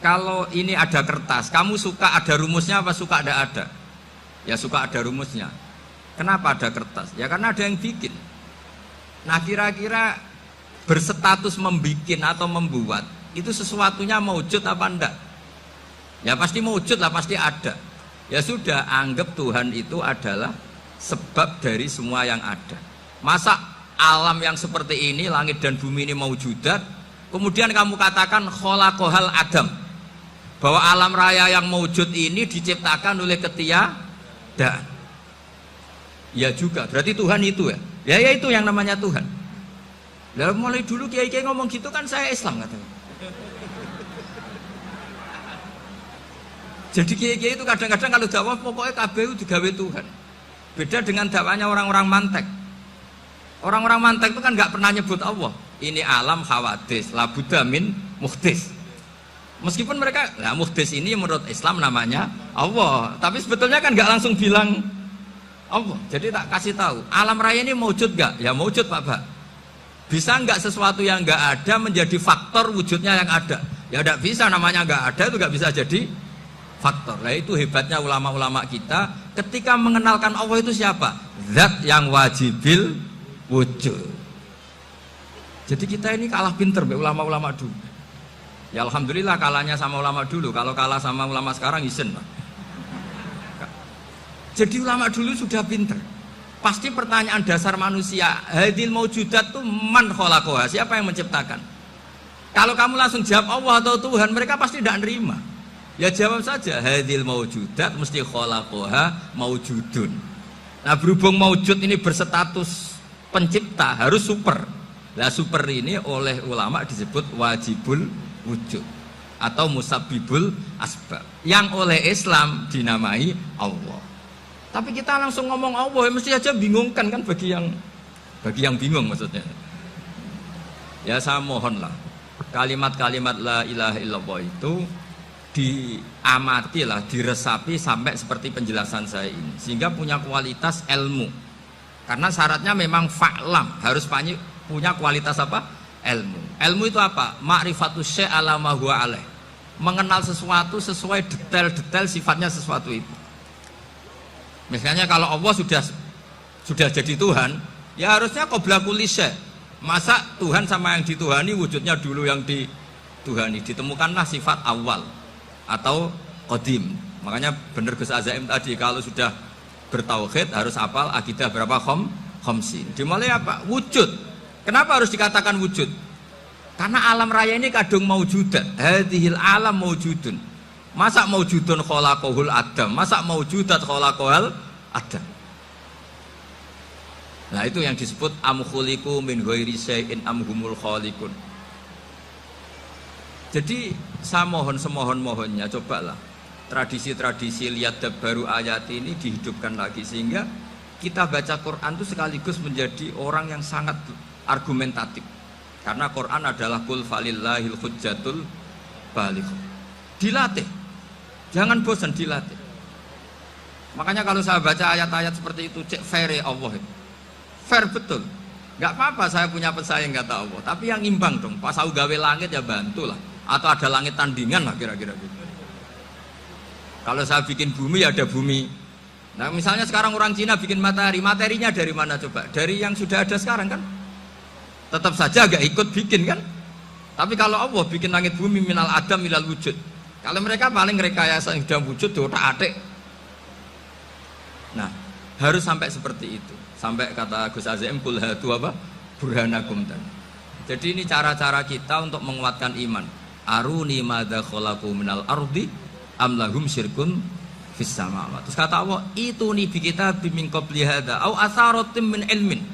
kalau ini ada kertas, kamu suka ada rumusnya apa suka ada? Ya suka ada rumusnya. Kenapa ada kertas? Ya karena ada yang bikin. Nah kira-kira berstatus membikin atau membuat itu sesuatunya maujud apa enggak? Ya pasti maujud lah, pasti ada. Ya sudah, anggap Tuhan itu adalah sebab dari semua yang ada. Masa alam yang seperti ini, langit dan bumi ini maujudat, kemudian kamu katakan kholaqohal adam, bahwa alam raya yang maujud ini diciptakan oleh ketiadaan. Ya juga, berarti Tuhan itu ya. Ya itu yang namanya Tuhan. Lalu mulai dulu kiai-kiai ngomong gitu kan saya Islam katanya. Jadi kiai-kiai itu kadang-kadang kalau dakwah pokoknya KBU digawe Tuhan. Beda dengan dakwahnya orang-orang mantek. Orang-orang mantek itu kan nggak pernah nyebut Allah. Ini alam hawadis, la budda min muhdis. Meskipun mereka, nah muhdis ini menurut Islam namanya Allah. Tapi sebetulnya kan nggak langsung bilang Allah. Jadi tak kasih tahu, alam raya ini maujud nggak? Ya maujud Pak Ba. Bisa nggak sesuatu yang nggak ada menjadi faktor wujudnya yang ada? Ya nggak bisa, namanya nggak ada itu nggak bisa jadi faktor. Nah itu hebatnya ulama-ulama kita ketika mengenalkan Allah itu siapa? Zat yang wajibil wujud. Jadi kita ini kalah pinter ulama-ulama dulu. Ya alhamdulillah kalahnya sama ulama dulu. Kalau kalah sama ulama sekarang isen. Jadi ulama dulu sudah pinter. Pasti pertanyaan dasar manusia, hadil maujudat itu man khalaqaha, siapa yang menciptakan? Kalau kamu langsung jawab Allah atau Tuhan, mereka pasti tidak nerima. Ya jawab saja, hadil maujudat mesti khalaqaha maujudun. Nah berhubung maujud ini berstatus pencipta, harus super. Nah super ini oleh ulama disebut wajibul wujud atau musabbibul asbab, yang oleh Islam dinamai Allah. Tapi kita langsung ngomong Allah, mesti aja bingungkan kan bagi yang bingung maksudnya. Ya saya mohonlah kalimat-kalimat la ilaha illallah itu diamatilah, diresapi sampai seperti penjelasan saya ini, sehingga punya kualitas ilmu. Karena syaratnya memang fa'lam, harus punya kualitas apa? Ilmu. Ilmu itu apa? Ma'rifatus syai' ala ma huwa alaih. Mengenal sesuatu sesuai detail-detail sifatnya sesuatu itu. Misalnya kalau Allah sudah jadi Tuhan, ya harusnya qabla kulli syai'. Masa Tuhan sama yang dituhani wujudnya dulu yang dituhani? Ditemukanlah sifat awal atau qadim. Makanya benar Gus Azaim tadi, kalau sudah bertauhid harus hafal akidah berapa khamsin. Dimulai apa? Wujud. Kenapa harus dikatakan wujud? Karena alam raya ini kadung maujudat. Hadhil alam maujudun. Masa maujudun khalaqahul adam? Masa maujudat khalaqahul adam? Nah itu yang disebut am khuliqu min ghairi syai'in am humul khaliqun. Jadi saya mohon semohon-mohonnya, cobalah tradisi-tradisi lihat baru ayat ini dihidupkan lagi, sehingga kita baca Quran itu sekaligus menjadi orang yang sangat argumentatif. Karena Quran adalah qul falillahil hujjatul balighah. Dilatih, jangan bosan dilatih. Makanya kalau saya baca ayat-ayat seperti itu, cek fair Allah itu. Fair betul. Gak apa-apa saya punya pesaing kata Allah, tapi yang imbang dong. Pas aku gawe langit ya bantulah, atau ada langit tandingan lah kira-kira gitu. Kalau saya bikin bumi ya ada bumi. Nah misalnya sekarang orang Cina bikin matahari, materinya dari mana coba? Dari yang sudah ada sekarang kan? tetap saja agak ikut bikin kan. Tapi kalau Allah bikin langit bumi minal adam minal wujud, kalau mereka paling rekayasa yang sudah wujud otak-atik. Nah, harus sampai seperti itu. Sampai kata Gus Azim kul hatu apa? Burhanakum dan. Jadi ini cara-cara kita untuk menguatkan iman. Aruni madza khalaqu minal ardi am lahum syirkun fis samawati. Terus kata Allah, itu nih bi kitabim min qabli hadza au atharatim min ilmin.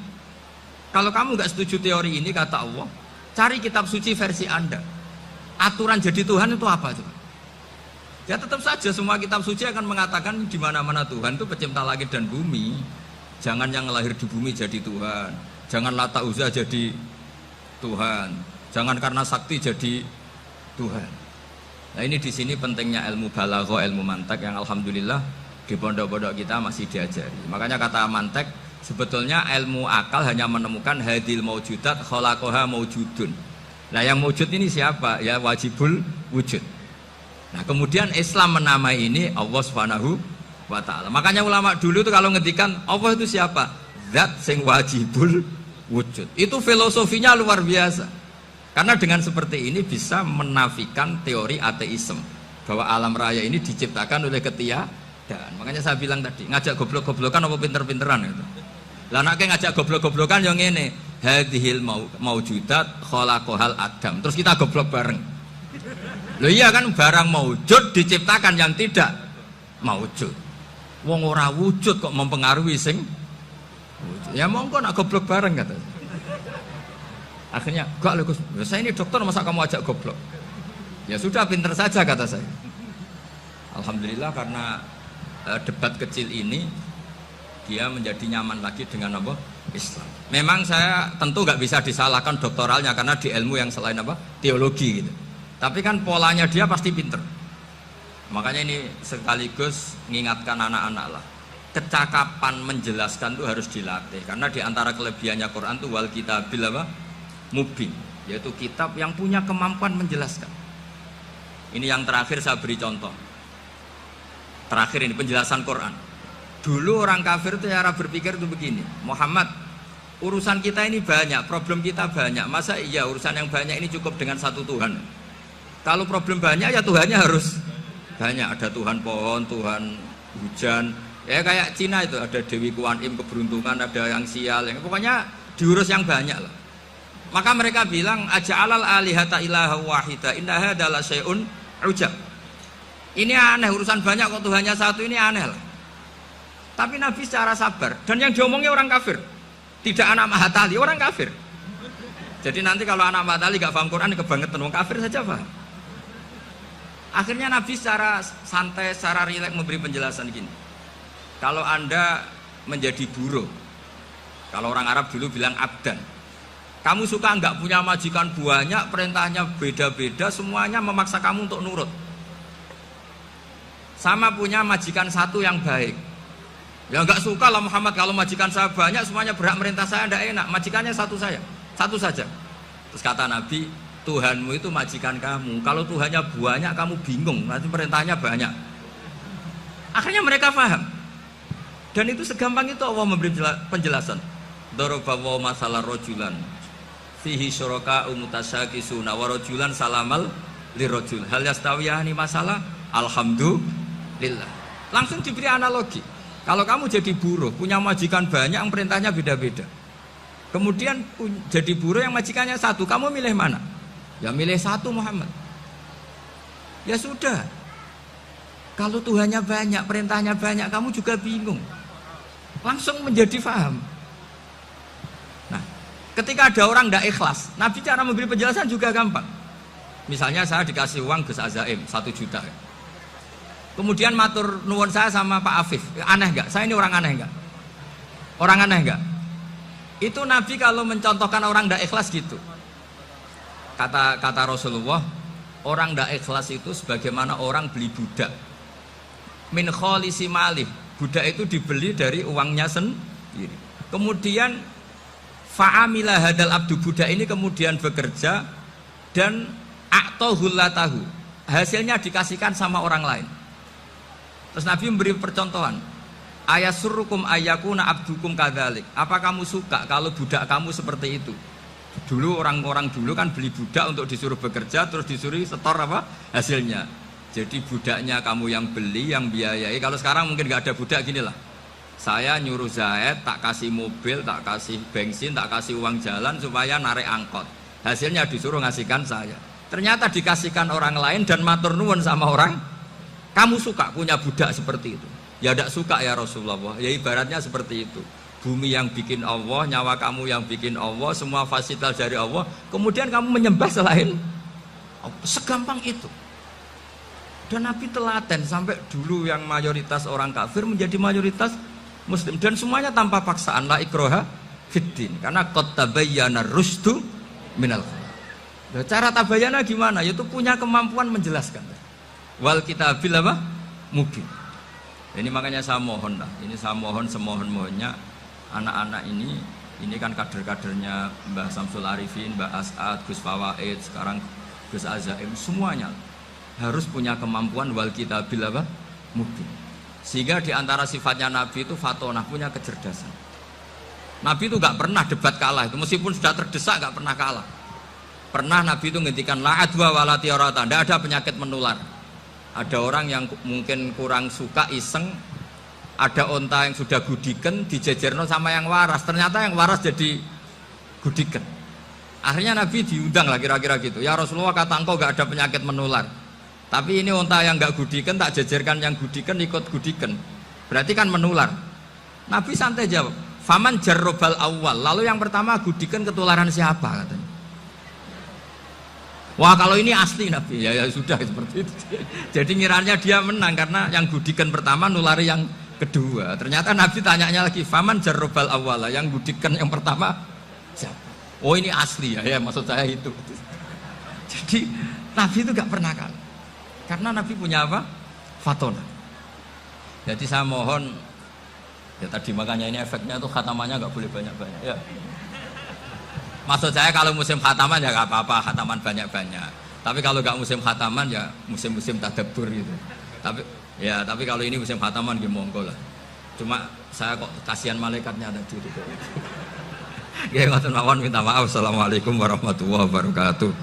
Kalau kamu enggak setuju teori ini kata Allah, cari kitab suci versi Anda. Aturan jadi Tuhan itu apa coba? Ya tetap saja semua kitab suci akan mengatakan di mana-mana Tuhan itu pencipta langit dan bumi. Jangan yang lahir di bumi jadi Tuhan. Jangan Lata Uzza jadi Tuhan. Jangan karena sakti jadi Tuhan. Nah ini di sini pentingnya ilmu balaghah, ilmu mantek yang alhamdulillah di pondok-pondok kita masih diajari. Makanya kata mantek sebetulnya ilmu akal hanya menemukan hadil maujudat khalaqaha maujudun. Nah yang maujud ini siapa? Ya wajibul wujud. Nah kemudian Islam menamai ini Allah Subhanahu wa ta'ala. Makanya ulama dulu itu kalau ngendikan Allah itu siapa? Zat sing wajibul wujud. Itu filosofinya luar biasa. Karena dengan seperti ini bisa menafikan teori ateisme bahwa alam raya ini diciptakan oleh ketiadaan. Makanya saya bilang tadi, ngajak goblok-goblokan apa pinter-pinteran gitu. Lah nek ngajak goblok-goblokan yang ngene, hadhil maujudat khalaqahal adam. Terus kita goblok bareng. Loh iya kan barang maujud diciptakan yang tidak maujud. Wong ora wujud kok mempengaruhi sing wujud. Ya monggo nak goblok bareng kata. Akhirnya, enggak loh Gus, saya ini dokter masa kamu ajak goblok? Ya sudah pinter saja kata saya. Alhamdulillah karena debat kecil ini dia menjadi nyaman lagi dengan apa? Islam. Memang saya tentu nggak bisa disalahkan doktoralnya karena di ilmu yang selain apa? Teologi gitu. Tapi kan polanya dia pasti pinter. Makanya ini sekaligus mengingatkan anak-anak lah. Kecakapan menjelaskan itu harus dilatih karena di antara kelebihannya Quran itu wal kitabil apa? Mubin, yaitu kitab yang punya kemampuan menjelaskan. Ini yang terakhir saya beri contoh. Terakhir ini penjelasan Quran. Dulu orang kafir itu cara berpikir itu begini, Muhammad, urusan kita ini banyak, problem kita banyak. Masa iya urusan yang banyak ini cukup dengan satu Tuhan? Kalau problem banyak ya Tuhannya harus banyak. Ada Tuhan pohon, Tuhan hujan. Ya kayak Cina itu ada Dewi Kuan Im keberuntungan, ada yang sial, yang pokoknya diurus yang banyak lah. Maka mereka bilang aja'alal alihata ilaha wahida inna hadza la syai'un ujab. Ini aneh, urusan banyak kok Tuhannya satu, ini aneh lah. Tapi Nabi secara sabar, dan yang diomongnya orang kafir, tidak anak Mahatali, orang kafir. Jadi nanti kalau anak Mahatali gak paham Quran kebangetan, orang kafir saja paham. Akhirnya Nabi secara santai, secara rileks memberi penjelasan gini. Kalau Anda menjadi buruh, kalau orang Arab dulu bilang abdan, kamu suka nggak punya majikan banyak, perintahnya beda-beda, semuanya memaksa kamu untuk nurut. Sama punya majikan satu yang baik. Ya nggak suka lah Muhammad kalau majikan saya banyak, semuanya berhak merintah saya, nggak enak. Majikannya satu saja. Terus kata Nabi, Tuhanmu itu majikan kamu. Kalau Tuhannya banyak, kamu bingung. Nanti perintahnya banyak. Akhirnya mereka paham. Dan itu segampang itu Allah memberi penjelasan. Darabawa masalah rojulan. Fihi syuraka umutasyakisuna warajulan salamal lirajul hal yastawiyani masalah alhamdulillah. Langsung diberi analogi. Kalau kamu jadi buruh punya majikan banyak yang perintahnya beda-beda, kemudian jadi buruh yang majikannya satu, kamu milih mana? Ya milih satu Muhammad. Ya sudah, kalau Tuhannya banyak perintahnya banyak, kamu juga bingung. Langsung menjadi faham. Ketika ada orang tidak ikhlas, Nabi cara memberi penjelasan juga gampang. Misalnya saya dikasih uang Gus Azaim 1 juta. Kemudian matur nuwun saya sama Pak Afif, aneh enggak? Saya ini orang aneh enggak? Orang aneh enggak? Itu Nabi kalau mencontohkan orang tidak ikhlas gitu. Kata Rasulullah, orang tidak ikhlas itu sebagaimana orang beli budak. Min kholisi malih, budak itu dibeli dari uangnya sendiri. Kemudian fa'amila hadal abdu, budak ini kemudian bekerja dan a'tohullatahu, hasilnya dikasihkan sama orang lain. Terus Nabi memberi percontohan, ayasurrukum ayyakuna abdukum kadzalik. Apa kamu suka kalau budak kamu seperti itu? Dulu orang-orang dulu kan beli budak untuk disuruh bekerja, terus disuruh setor apa hasilnya. Jadi budaknya kamu yang beli, yang biayai. Kalau sekarang mungkin nggak ada budak, gini lah. Saya nyuruh Zaid, tak kasih mobil, tak kasih bensin, tak kasih uang jalan supaya narik angkot. Hasilnya disuruh ngasihkan saya. Ternyata dikasihkan orang lain dan matur nuwun sama orang. Kamu suka punya budak seperti itu? Ya tidak suka ya Rasulullah. Ya ibaratnya seperti itu. Bumi yang bikin Allah, nyawa kamu yang bikin Allah, semua fasilitas dari Allah, kemudian kamu menyembah selain Allah. Segampang itu. Dan Nabi telaten sampai dulu yang mayoritas orang kafir menjadi mayoritas Muslim, dan semuanya tanpa paksaan, la ikroha fiddin, karena qad tabayyana rusdu minal ghayy. Cara tabayana gimana? Yaitu punya kemampuan menjelaskan. Wal kitabil apa? Mubin. Ini makanya saya mohon lah, ini saya mohon semohon-mohonnya anak-anak ini kan kader-kadernya Mbah Samsul Arifin, Mbah As'ad, Gus Fawaid, sekarang Gus Azaim, semuanya harus punya kemampuan wal kitabil apa? Mubin. Sehingga diantara sifatnya Nabi itu fatonah, punya kecerdasan. Nabi itu gak pernah debat kalah, itu meskipun sudah terdesak gak pernah kalah. Pernah Nabi itu ngendikan la adwa wala tiarata, tidak ada penyakit menular. Ada orang yang mungkin kurang suka iseng, ada onta yang sudah gudiken dijejerno sama yang waras, ternyata yang waras jadi gudiken. Akhirnya Nabi diundang lah kira-kira gitu. Ya Rasulullah, kata engkau gak ada penyakit menular, tapi ini onta yang gak gudiken tak jejerkan yang gudiken ikut gudiken, berarti kan menular. Nabi santai jawab, faman jarrobal awal, lalu yang pertama gudiken ketularan siapa katanya. Wah kalau ini asli Nabi, ya sudah seperti itu. Jadi ngiranya dia menang karena yang gudikan pertama nulari yang kedua. Ternyata Nabi tanyanya lagi, faman jarrobal awala, yang gudikan yang pertama siapa? Oh ini asli ya, maksud saya itu. Jadi Nabi itu gak pernah kalah, karena Nabi punya apa? Fatona. Jadi saya mohon, ya tadi makanya ini efeknya tuh khatamannya gak boleh banyak-banyak ya. Maksud saya kalau musim khataman ya gak apa-apa, khataman banyak-banyak. Tapi kalau gak musim khataman ya musim-musim tadabbur gitu. Tapi kalau ini musim khataman ya monggo lah. Cuma saya kok kasihan malaikatnya tadi gitu. Ya ngoten mawon, minta maaf. Assalamualaikum warahmatullahi wabarakatuh.